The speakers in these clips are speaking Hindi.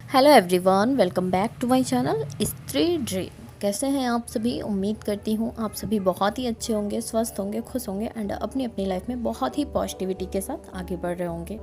Hello everyone, welcome back to my channel Stree dream. कैसे हैं आप सभी? उम्मीद करती हूँ आप सभी बहुत ही अच्छे होंगे, स्वस्थ होंगे, खुश होंगे एंड अपनी अपनी लाइफ में बहुत ही पॉजिटिविटी के साथ आगे बढ़ रहे होंगे।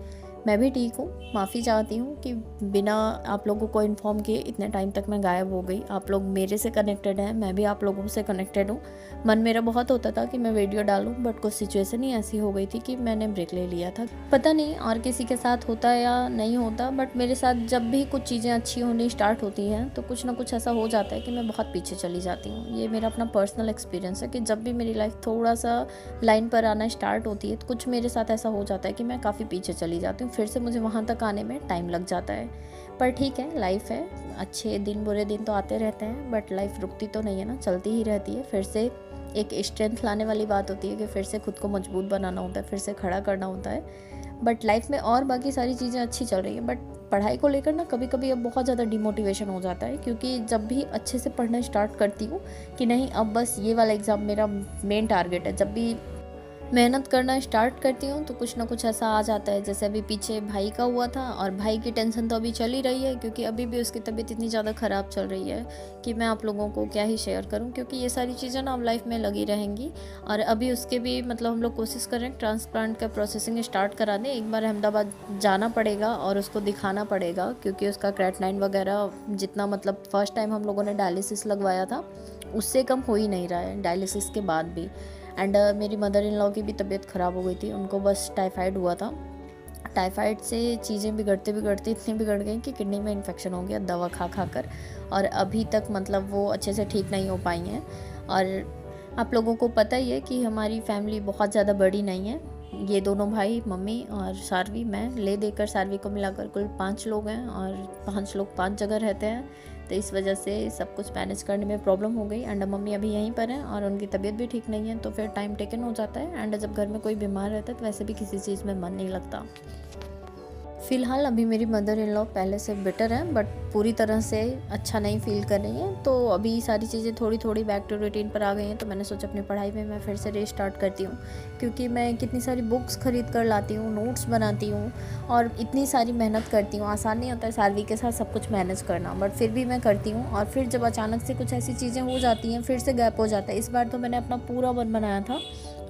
मैं भी ठीक हूँ। माफ़ी चाहती हूँ कि बिना आप लोगों को इन्फॉर्म किए इतने टाइम तक मैं गायब हो गई। आप लोग मेरे से कनेक्टेड हैं, मैं भी आप लोगों से कनेक्टेड हूँ। मन मेरा बहुत होता था कि मैं वीडियो डालूँ, बट कुछ सिचुएशन ही ऐसी हो गई थी कि मैंने ब्रेक ले लिया था। पता नहीं और किसी के साथ होता या नहीं होता, बट मेरे साथ जब भी कुछ चीज़ें अच्छी होनी स्टार्ट होती हैं तो कुछ ना कुछ ऐसा हो जाता है कि मैं बहुत पीछे चली जाती हूँ। ये मेरा अपना पर्सनल एक्सपीरियंस है कि जब भी मेरी लाइफ थोड़ा सा लाइन पर आना स्टार्ट होती है तो कुछ मेरे साथ ऐसा हो जाता है कि मैं काफ़ी पीछे चली जाती हूँ। फिर से मुझे वहाँ तक आने में टाइम लग जाता है, पर ठीक है, लाइफ है। अच्छे दिन बुरे दिन तो आते रहते हैं, बट लाइफ रुकती तो नहीं है ना, चलती ही रहती है। फिर से एक स्ट्रेंथ लाने वाली बात होती है कि फिर से खुद को मजबूत बनाना होता है, फिर से खड़ा करना होता है। बट लाइफ में और बाकी सारी चीज़ें अच्छी चल रही हैं, बट पढ़ाई को लेकर ना कभी कभी अब बहुत ज़्यादा डिमोटिवेशन हो जाता है, क्योंकि जब भी अच्छे से पढ़ना स्टार्ट करती हूँ कि नहीं अब बस ये वाला एग्ज़ाम मेरा मेन टारगेट है, जब भी मेहनत करना स्टार्ट करती हूँ तो कुछ ना कुछ ऐसा आ जाता है। जैसे अभी पीछे भाई का हुआ था, और भाई की टेंशन तो अभी चल ही रही है, क्योंकि अभी भी उसकी तबीयत इतनी ज़्यादा ख़राब चल रही है कि मैं आप लोगों को क्या ही शेयर करूँ, क्योंकि ये सारी चीज़ें ना अब लाइफ में लगी रहेंगी। और अभी उसके भी मतलब हम लोग कोशिश करें ट्रांसप्लांट का प्रोसेसिंग स्टार्ट करा दें। एक बार अहमदाबाद जाना पड़ेगा और उसको दिखाना पड़ेगा, क्योंकि उसका क्रेटनाइन वगैरह जितना मतलब फर्स्ट टाइम हम लोगों ने डायलिसिस लगवाया था उससे कम हो ही नहीं रहा है डायलिसिस के बाद भी। एंड मेरी मदर इन लॉ की भी तबीयत ख़राब हो गई थी, उनको बस टाइफाइड हुआ था। टाइफाइड से चीज़ें बिगड़ते बिगड़ते इतनी बिगड़ गई कि किडनी में इन्फेक्शन हो गया दवा खा खा कर, और अभी तक मतलब वो अच्छे से ठीक नहीं हो पाई हैं। और आप लोगों को पता ही है कि हमारी फैमिली बहुत ज़्यादा बड़ी नहीं है। ये दोनों भाई, मम्मी और सारवी, मैं ले देकर सारवी को मिलाकर कुल 5 लोग हैं, और 5 लोग 5 जगह रहते हैं। तो इस वजह से सब कुछ मैनेज करने में प्रॉब्लम हो गई। एंड मम्मी अभी यहीं पर हैं और उनकी तबीयत भी ठीक नहीं है, तो फिर टाइम टेकन हो जाता है। एंड जब घर में कोई बीमार रहता है तो वैसे भी किसी चीज़ में मन नहीं लगता। फ़िलहाल अभी मेरी मदर इन लॉ पहले से बेटर है, बट पूरी तरह से अच्छा नहीं फील कर रही हैं। तो अभी सारी चीज़ें थोड़ी थोड़ी बैक टू रूटीन पर आ गई हैं, तो मैंने सोचा अपनी पढ़ाई में मैं फिर से रीस्टार्ट करती हूँ, क्योंकि मैं कितनी सारी बुक्स खरीद कर लाती हूँ, नोट्स बनाती हूँ और इतनी सारी मेहनत करती हूँ। आसान नहीं होता है सारवी के साथ सब कुछ मैनेज करना, बट फिर भी मैं करती हूँ। और फिर जब अचानक से कुछ ऐसी चीज़ें हो जाती हैं फिर से गैप हो जाता है। इस बार तो मैंने अपना पूरा मन बनाया था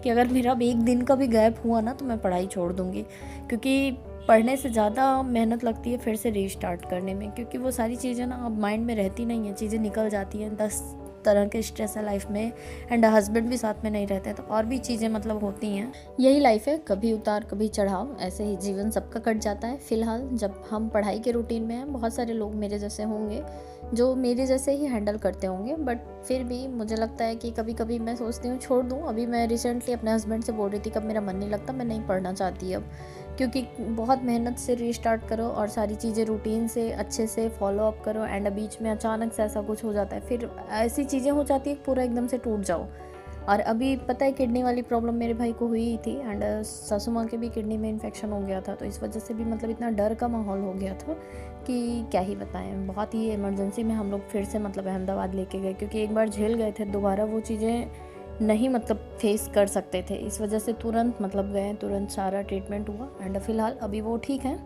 कि अगर मेरा अब एक दिन का भी गैप हुआ ना तो मैं पढ़ाई छोड़ दूँगी, क्योंकि पढ़ने से ज़्यादा मेहनत लगती है फिर से रीस्टार्ट करने में, क्योंकि वो सारी चीज़ें ना अब माइंड में रहती नहीं हैं, चीज़ें निकल जाती हैं। 10 तरह के स्ट्रेस है लाइफ में, एंड हस्बैंड भी साथ में नहीं रहते, तो और भी चीज़ें मतलब होती हैं। यही लाइफ है, कभी उतार कभी चढ़ाव, ऐसे ही जीवन सबका कट जाता है। फ़िलहाल जब हम पढ़ाई के रूटीन में हैं, बहुत सारे लोग मेरे जैसे होंगे जो मेरे जैसे ही हैंडल करते होंगे, बट फिर भी मुझे लगता है कि कभी कभी मैं सोचती हूँ छोड़ दूँ। अभी मैं रिसेंटली अपने हस्बैंड से बोल रही थी कि अब मेरा मन नहीं लगता, मैं नहीं पढ़ना चाहती अब, क्योंकि बहुत मेहनत से रीस्टार्ट करो और सारी चीज़ें रूटीन से अच्छे से फॉलो अप करो, एंड बीच में अचानक से ऐसा कुछ हो जाता है, फिर ऐसी चीज़ें हो जाती है पूरा एकदम से टूट जाओ। और अभी पता है किडनी वाली प्रॉब्लम मेरे भाई को हुई ही थी, एंड सासू माँ के भी किडनी में इन्फेक्शन हो गया था, तो इस वजह से भी मतलब इतना डर का माहौल हो गया था कि क्या ही बताएं। बहुत ही इमरजेंसी में हम लोग फिर से मतलब अहमदाबाद लेके गए, क्योंकि एक बार झेल गए थे, दोबारा वो चीज़ें नहीं मतलब फेस कर सकते थे। इस वजह से तुरंत मतलब गए, तुरंत सारा ट्रीटमेंट हुआ, एंड फिलहाल अभी वो ठीक है।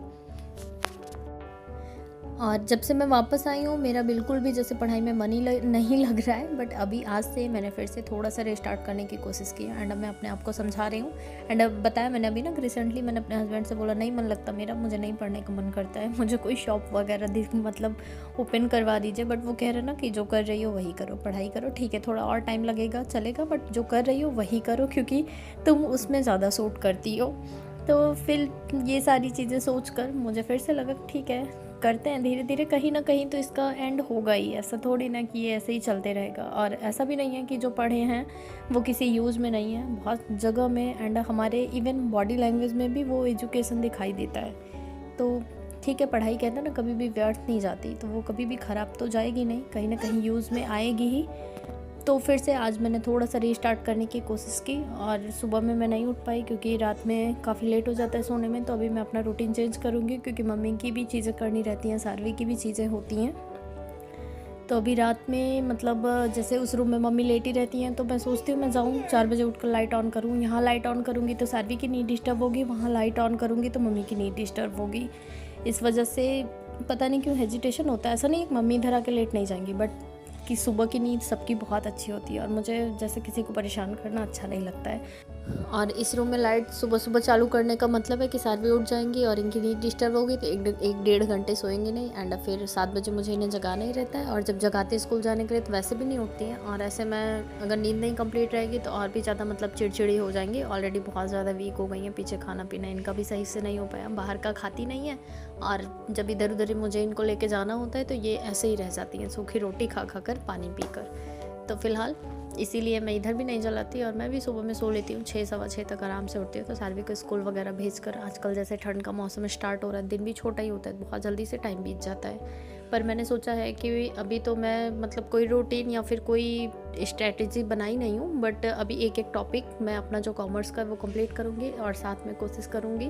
और जब से मैं वापस आई हूँ मेरा बिल्कुल भी जैसे पढ़ाई में मन ही नहीं लग रहा है, बट अभी आज से मैंने फिर से थोड़ा सा रिस्टार्ट करने की कोशिश की, एंड अब मैं अपने आप को समझा रही हूँ। एंड अब बताया मैंने अभी ना, रिसेंटली मैंने अपने हस्बैंड से बोला नहीं मन लगता मेरा, मुझे नहीं पढ़ने का मन करता है, मुझे कोई शॉप वगैरह मतलब ओपन करवा दीजिए। बट वो कह रहे ना कि जो कर रही हो वही करो, पढ़ाई करो, ठीक है थोड़ा और टाइम लगेगा चलेगा, बट जो कर रही हो वही करो, क्योंकि तुम उसमें ज़्यादा सूट करती हो। तो फिर ये सारी चीज़ें सोच कर मुझे फिर से लगा ठीक है करते हैं धीरे धीरे, कहीं ना कहीं तो इसका एंड होगा ही। ऐसा थोड़ी ना कि ये ऐसे ही चलते रहेगा, और ऐसा भी नहीं है कि जो पढ़े हैं वो किसी यूज़ में नहीं है, बहुत जगह में, एंड हमारे इवन बॉडी लैंग्वेज में भी वो एजुकेशन दिखाई देता है। तो ठीक है, पढ़ाई कहते हैं ना कभी भी व्यर्थ नहीं जाती, तो वो कभी भी ख़राब तो जाएगी नहीं, कहीं ना कहीं यूज़ में आएगी ही। तो फिर से आज मैंने थोड़ा सा रीस्टार्ट करने की कोशिश की, और सुबह में मैं नहीं उठ पाई क्योंकि रात में काफ़ी लेट हो जाता है सोने में। तो अभी मैं अपना रूटीन चेंज करूँगी, क्योंकि मम्मी की भी चीज़ें करनी रहती हैं, सारवी की भी चीज़ें होती हैं। तो अभी रात में मतलब जैसे उस रूम में मम्मी लेटी रहती हैं, तो मैं सोचती हूँ मैं जाऊँ 4 बजे उठकर लाइट ऑन करूँ। यहाँ लाइट ऑन करूँगी तो सारवी की नींद डिस्टर्ब होगी, वहाँ लाइट ऑन करूँगी तो मम्मी की नींद डिस्टर्ब होगी। इस वजह से पता नहीं क्यों हेजिटेशन होता है। ऐसा नहीं एक मम्मी इधर आके लेट नहीं जाएंगी, बट कि सुबह की नींद सबकी बहुत अच्छी होती है और मुझे जैसे किसी को परेशान करना अच्छा नहीं लगता है। और इस रूम में लाइट सुबह सुबह चालू करने का मतलब है कि सारे उठ जाएंगी और इनकी नींद डिस्टर्ब होगी, तो एक डेढ़ घंटे सोएंगे नहीं, एंड फिर 7 बजे मुझे इन्हें जगाना ही रहता है। और जब जगाते स्कूल जाने के लिए तो वैसे भी नहीं उठती हैं, और ऐसे में अगर नींद नहीं कंप्लीट रहेगी तो और भी ज़्यादा मतलब चिड़चिड़ी हो जाएंगी। ऑलरेडी बहुत ज़्यादा वीक हो गई हैं, पीछे खाना पीना इनका भी सही से नहीं हो पाया, बाहर का खाती नहीं है, और जब इधर उधर मुझे इनको लेके जाना होता है तो ये ऐसे ही रह जाती हैं सूखी रोटी खा खा कर, पानी पी कर। तो फ़िलहाल इसीलिए मैं इधर भी नहीं जलाती, और मैं भी सुबह में सो लेती हूँ 6 सवा 6 तक आराम से उठती हूँ। तो सार्वी को स्कूल वगैरह भेजकर, आजकल जैसे ठंड का मौसम स्टार्ट हो रहा है, दिन भी छोटा ही होता है, बहुत जल्दी से टाइम बीत जाता है। पर मैंने सोचा है कि अभी तो मैं मतलब कोई रूटीन या फिर कोई स्ट्रेटजी बनाई नहीं हूँ, बट अभी एक एक टॉपिक मैं अपना जो कॉमर्स का वो कंप्लीट करूँगी, और साथ में कोशिश करूँगी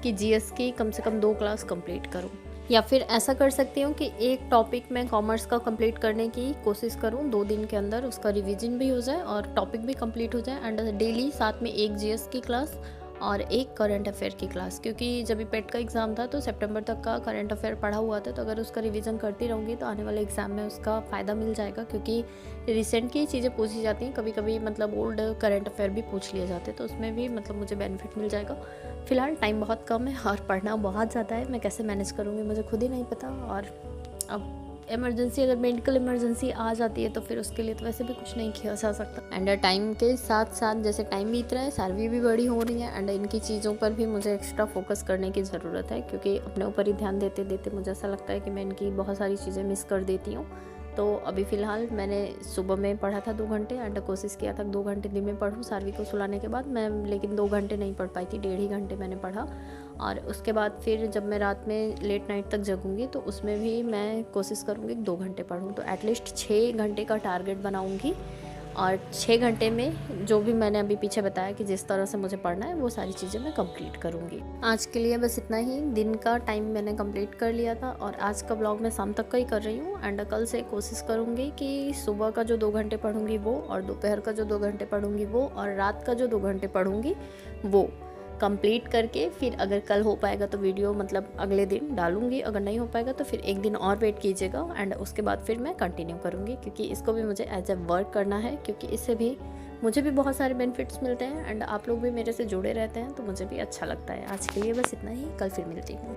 कि जीएस की कम से कम 2 क्लास कंप्लीट करूँ, या फिर ऐसा कर सकती हूँ कि एक टॉपिक मैं कॉमर्स का कंप्लीट करने की कोशिश करूँ 2 दिन के अंदर, उसका रिवीजन भी हो जाए और टॉपिक भी कंप्लीट हो जाए, एंड डेली साथ में एक जीएस की क्लास और एक करंट अफेयर की क्लास। क्योंकि जब भी पेट का एग्ज़ाम था तो सितंबर तक का करंट अफेयर पढ़ा हुआ था, तो अगर उसका रिवीजन करती रहूँगी तो आने वाले एग्ज़ाम में उसका फ़ायदा मिल जाएगा, क्योंकि रिसेंट की चीज़ें पूछी जाती हैं, कभी कभी मतलब ओल्ड करंट अफेयर भी पूछ लिए जाते हैं, तो उसमें भी मतलब मुझे बेनिफिट मिल जाएगा। फ़िलहाल टाइम बहुत कम है और पढ़ना बहुत ज़्यादा है, मैं कैसे मैनेज करूँगी मुझे खुद ही नहीं पता। और अब इमरजेंसी, अगर मेडिकल इमरजेंसी आ जाती है तो फिर उसके लिए तो वैसे भी कुछ नहीं किया जा सकता। एंड टाइम के साथ साथ जैसे टाइम बीत रहा है, सार्वी भी बड़ी हो रही है, एंड इनकी चीज़ों पर भी मुझे एक्स्ट्रा फोकस करने की ज़रूरत है, क्योंकि अपने ऊपर ही ध्यान देते देते मुझे ऐसा लगता है कि मैं इनकी बहुत सारी चीज़ें मिस कर देती हूँ। तो अभी फ़िलहाल मैंने सुबह में पढ़ा था 2 घंटे, एंड कोशिश किया था 2 घंटे दिन में पढूँ सार्वी को सुलाने के बाद मैं, लेकिन 2 घंटे नहीं पढ़ पाई थी, 1.5 घंटे मैंने पढ़ा। और उसके बाद फिर जब मैं रात में लेट नाइट तक जगूँगी तो उसमें भी मैं कोशिश करूँगी 2 घंटे पढूँ, तो एटलीस्ट 6 घंटे का टारगेट बनाऊँगी। और 6 घंटे में जो भी मैंने अभी पीछे बताया कि जिस तरह से मुझे पढ़ना है वो सारी चीज़ें मैं कंप्लीट करूँगी। आज के लिए बस इतना ही, दिन का टाइम मैंने कंप्लीट कर लिया था, और आज का ब्लॉग मैं शाम तक का ही कर रही हूँ, एंड कल से कोशिश करूँगी कि सुबह का जो 2 घंटे पढ़ूँगी वो, और दोपहर का जो 2 घंटे पढ़ूँगी वो, और रात का जो 2 घंटे पढ़ूँगी वो कंप्लीट करके फिर अगर कल हो पाएगा तो वीडियो मतलब अगले दिन डालूंगी, अगर नहीं हो पाएगा तो फिर एक दिन और वेट कीजिएगा, एंड उसके बाद फिर मैं कंटिन्यू करूँगी, क्योंकि इसको भी मुझे एज ए वर्क करना है, क्योंकि इससे भी मुझे भी बहुत सारे बेनिफिट्स मिलते हैं, एंड आप लोग भी मेरे से जुड़े रहते हैं तो मुझे भी अच्छा लगता है। आज के लिए बस इतना ही, कल फिर मिलती हूँ।